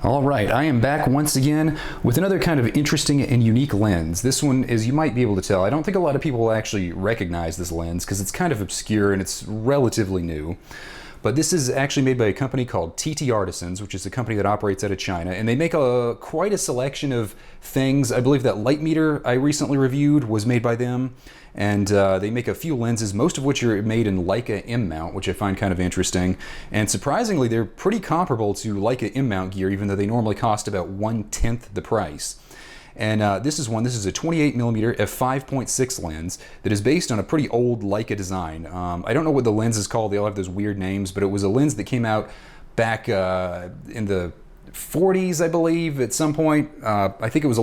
All right, I am back once again with another kind of interesting and unique lens. This one, as you might be able to tell, I don't think a lot of people will actually recognize this lens because it's kind of obscure and it's relatively new. But this is actually made by a company called Artisans, which is a company that operates out of China, and they make quite a selection of things. I believe that light meter I recently reviewed was made by them, and they make a few lenses, most of which are made in Leica M-mount, which I find kind of interesting. And surprisingly, they're pretty comparable to Leica M-mount gear, even though they normally cost about 1/10 the price. And this is a 28mm f5.6 lens that is based on a pretty old Leica design. I don't know what the lens is called, they all have those weird names, but it was a lens that came out back in the 40s, I believe, at some point. I think it was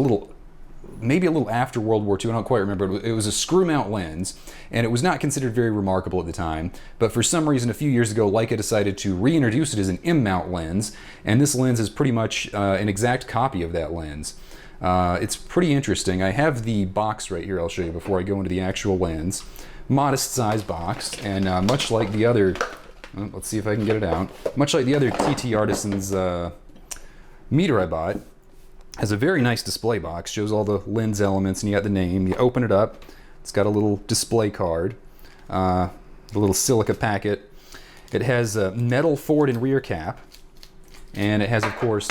maybe a little after World War II, I don't quite remember. It was a screw mount lens, and it was not considered very remarkable at the time. But for some reason, a few years ago, Leica decided to reintroduce it as an M-mount lens, and this lens is pretty much an exact copy of that lens. It's pretty interesting. I have the box right here I'll show you before I go into the actual lens. Modest size box, and much like the other, let's see if I can get it out, much like the other Artisans meter I bought, has a very nice display box, shows all the lens elements, and you got the name. You open it up, it's got a little display card, the little silica packet. It has a metal forward and rear cap, and it has, of course,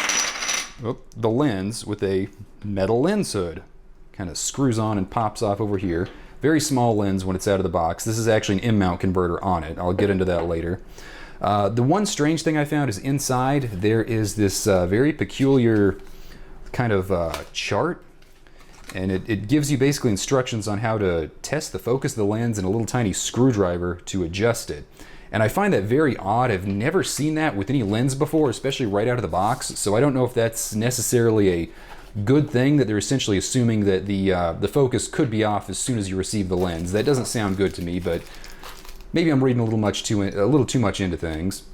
the lens with a metal lens hood. Kind of screws on and pops off over here. Very small lens when it's out of the box. This is actually an M-mount converter on it. I'll get into that later. The one strange thing I found is inside there is this very peculiar kind of chart, and it gives you basically instructions on how to test the focus of the lens and a little tiny screwdriver to adjust it. And I find that very odd. I've never seen that with any lens before, especially right out of the box. So I don't know if that's necessarily a good thing, that they're essentially assuming that the focus could be off as soon as you receive the lens. That doesn't sound good to me, but maybe I'm reading a little too much into things.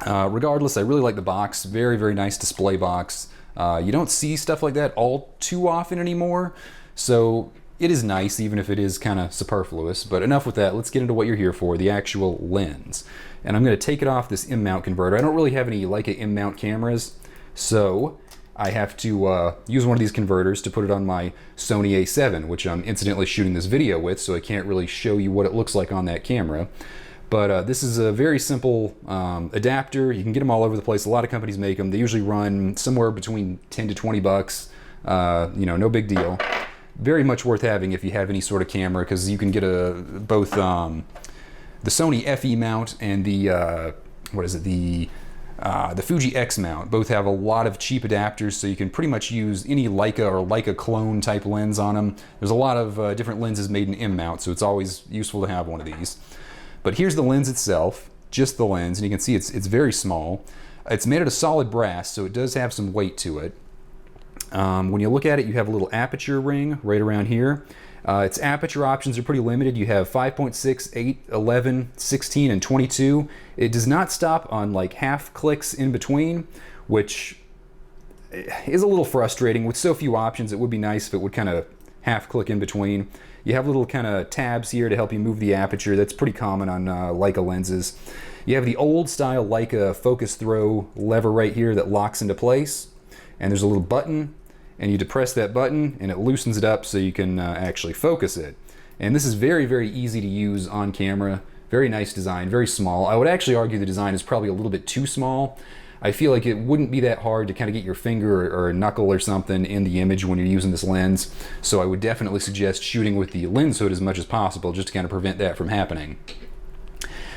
Regardless, I really like the box. Very, very nice display box. You don't see stuff like that all too often anymore, so it is nice, even if it is kind of superfluous. But enough with that, let's get into what you're here for, the actual lens. And I'm going to take it off this M-mount converter. I don't really have any Leica M-mount cameras, so I have to use one of these converters to put it on my Sony A7, which I'm incidentally shooting this video with, so I can't really show you what it looks like on that camera. But this is a very simple adapter. You can get them all over the place. A lot of companies make them. They usually run somewhere between 10 to 20 bucks. No big deal. Very much worth having if you have any sort of camera, because you can get both the Sony FE mount and the Fuji X mount. Both have a lot of cheap adapters, so you can pretty much use any Leica or Leica clone type lens on them. There's a lot of different lenses made in M mount, so it's always useful to have one of these. But here's the lens itself, just the lens, and you can see it's very small. It's made out of solid brass, so it does have some weight to it. When you look at it, you have a little aperture ring right around here. Its aperture options are pretty limited. You have 5.6, 8, 11, 16, and 22. It does not stop on like half clicks in between, which is a little frustrating. With so few options, it would be nice if it would kind of half click in between. You have little kind of tabs here to help you move the aperture. That's pretty common on Leica lenses. You have the old style Leica focus throw lever right here that locks into place. And there's a little button, and you depress that button and it loosens it up so you can actually focus it. And this is very, very easy to use on camera. Very nice design, very small. I would actually argue the design is probably a little bit too small. I feel like it wouldn't be that hard to kind of get your finger or a knuckle or something in the image when you're using this lens. So I would definitely suggest shooting with the lens hood as much as possible, just to kind of prevent that from happening.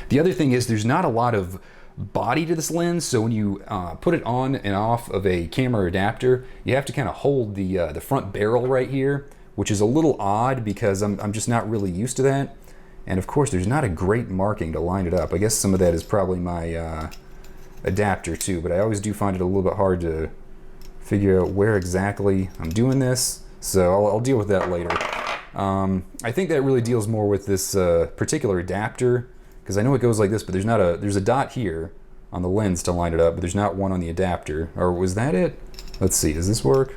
The other thing is there's not a lot of body to this lens, so when you put it on and off of a camera adapter, you have to kind of hold the front barrel right here, which is a little odd because I'm just not really used to that. And of course, there's not a great marking to line it up. I guess some of that is probably my adapter too, but I always do find it a little bit hard to figure out where exactly I'm doing this, so I'll deal with that later. I think that really deals more with this particular adapter, because I know it goes like this, but there's a dot here on the lens to line it up, but there's not one on the adapter. Or was that it? Let's see, does this work?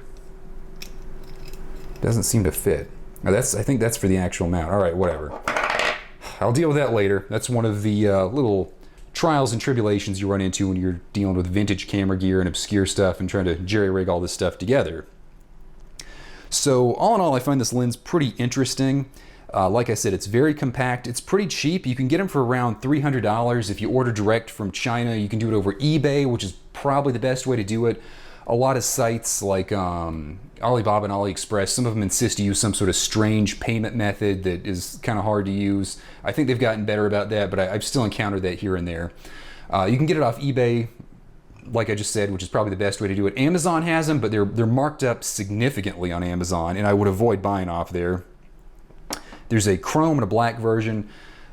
Doesn't seem to fit. I think that's for the actual mount. All right, whatever. I'll deal with that later. That's one of the little trials and tribulations you run into when you're dealing with vintage camera gear and obscure stuff and trying to jerry-rig all this stuff together. So all in all, I find this lens pretty interesting. Like I said, it's very compact. It's pretty cheap. You can get them for around $300. If you order direct from China, you can do it over eBay, which is probably the best way to do it. A lot of sites like Alibaba and AliExpress, some of them insist you use some sort of strange payment method that is kind of hard to use. I think they've gotten better about that, but I've still encountered that here and there. You can get it off eBay, like I just said, which is probably the best way to do it. Amazon has them, but they're marked up significantly on Amazon, and I would avoid buying off there. There's a chrome and a black version.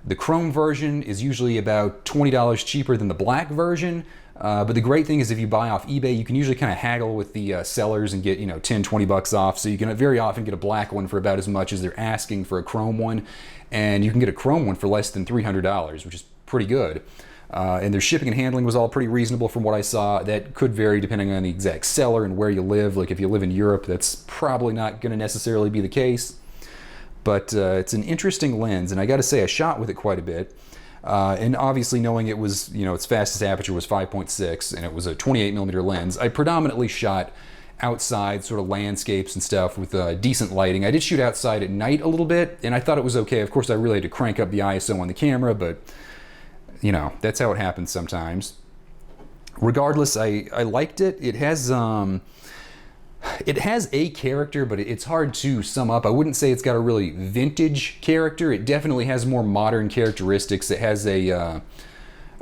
The chrome version is usually about $20 cheaper than the black version. But the great thing is if you buy off eBay, you can usually kind of haggle with the sellers and get, you know, 10, 20 bucks off. So you can very often get a black one for about as much as they're asking for a chrome one. And you can get a chrome one for less than $300, which is pretty good. And their shipping and handling was all pretty reasonable from what I saw. That could vary depending on the exact seller and where you live. Like if you live in Europe, that's probably not going to necessarily be the case. But it's an interesting lens, and I got to say I shot with it quite a bit. And obviously knowing it was, you know, its fastest aperture was 5.6 and it was a 28mm lens, I predominantly shot outside sort of landscapes and stuff with decent lighting. I did shoot outside at night a little bit, and I thought it was okay. Of course, I really had to crank up the ISO on the camera, but, you know, that's how it happens sometimes. Regardless, I liked it. It has a character, but it's hard to sum up. I wouldn't say it's got a really vintage character. It definitely has more modern characteristics. It has a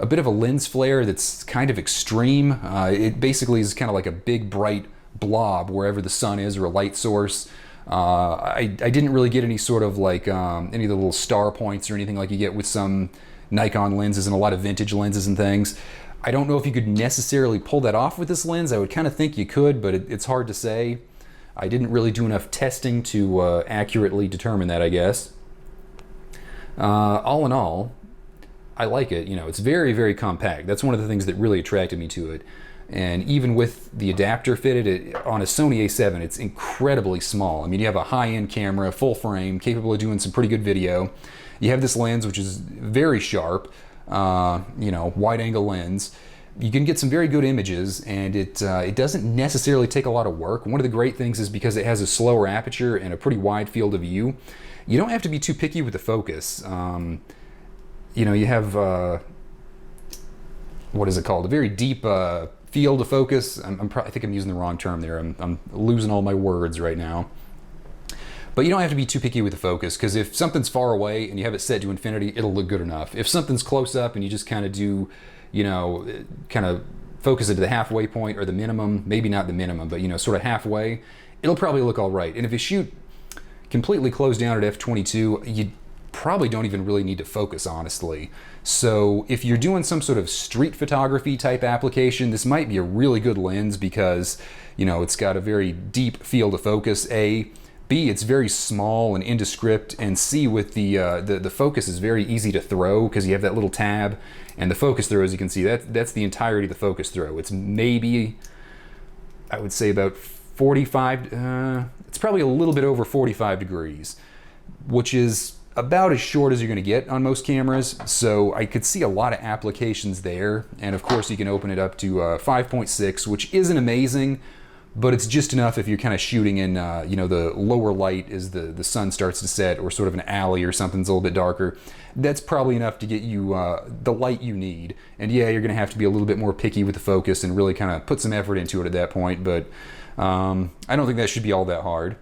bit of a lens flare that's kind of extreme. It basically is kind of like a big bright blob wherever the sun is or a light source. I didn't really get any sort of like any of the little star points or anything like you get with some Nikon lenses and a lot of vintage lenses and things. I don't know if you could necessarily pull that off with this lens. I would kind of think you could, but it's hard to say. I didn't really do enough testing to accurately determine that, I guess. All in all, I like it. You know, it's very, very compact. That's one of the things that really attracted me to it. And even with the adapter fitted on a Sony A7, it's incredibly small. I mean, you have a high-end camera, full frame, capable of doing some pretty good video. You have this lens, which is very sharp. You know, wide-angle lens. You can get some very good images, and it doesn't necessarily take a lot of work. One of the great things is because it has a slower aperture and a pretty wide field of view, you don't have to be too picky with the focus. You know, you have, what is it called? A very deep field of focus. I think I'm using the wrong term there. I'm losing all my words right now. But you don't have to be too picky with the focus, because if something's far away and you have it set to infinity, it'll look good enough. If something's close up and you just kind of do, you know, kind of focus it to the halfway point or the minimum, maybe not the minimum, but, you know, sort of halfway, it'll probably look all right. And if you shoot completely closed down at f/22, you probably don't even really need to focus, honestly. So if you're doing some sort of street photography type application, this might be a really good lens because, you know, it's got a very deep field of focus, A. B, it's very small and indescript, and C, with the focus is very easy to throw because you have that little tab, and the focus throw, as you can see, that's the entirety of the focus throw. It's maybe, I would say about 45, it's probably a little bit over 45 degrees, which is about as short as you're going to get on most cameras. So I could see a lot of applications there, and of course you can open it up to 5.6, which isn't amazing, but it's just enough if you're kind of shooting in, you know, the lower light as the sun starts to set, or sort of an alley or something's a little bit darker. That's probably enough to get you the light you need. And yeah, you're going to have to be a little bit more picky with the focus and really kind of put some effort into it at that point, but I don't think that should be all that hard.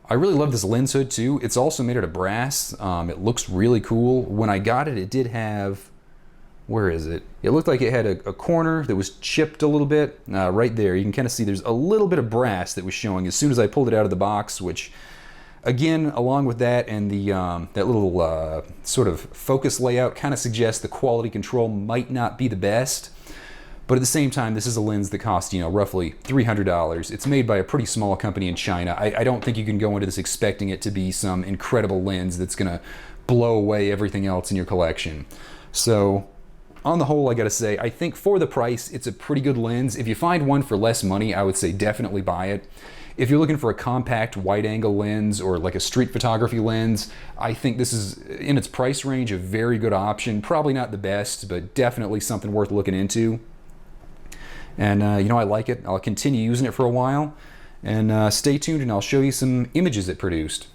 I really love this lens hood too. It's also made out of brass. It looks really cool. When I got it, it did have, where is it? It looked like it had a corner that was chipped a little bit. Right there, you can kind of see there's a little bit of brass that was showing as soon as I pulled it out of the box, which, again, along with that and the that little sort of focus layout kind of suggests the quality control might not be the best. But at the same time, this is a lens that costs, you know, roughly $300. It's made by a pretty small company in China. I don't think you can go into this expecting it to be some incredible lens that's going to blow away everything else in your collection. So, on the whole, I gotta say, I think for the price, it's a pretty good lens. If you find one for less money, I would say definitely buy it. if you're looking for a compact wide-angle lens or like a street photography lens, I think this is, in its price range, a very good option. Probably not the best, but definitely something worth looking into. And you know, I like it. I'll continue using it for a while. And stay tuned and I'll show you some images it produced.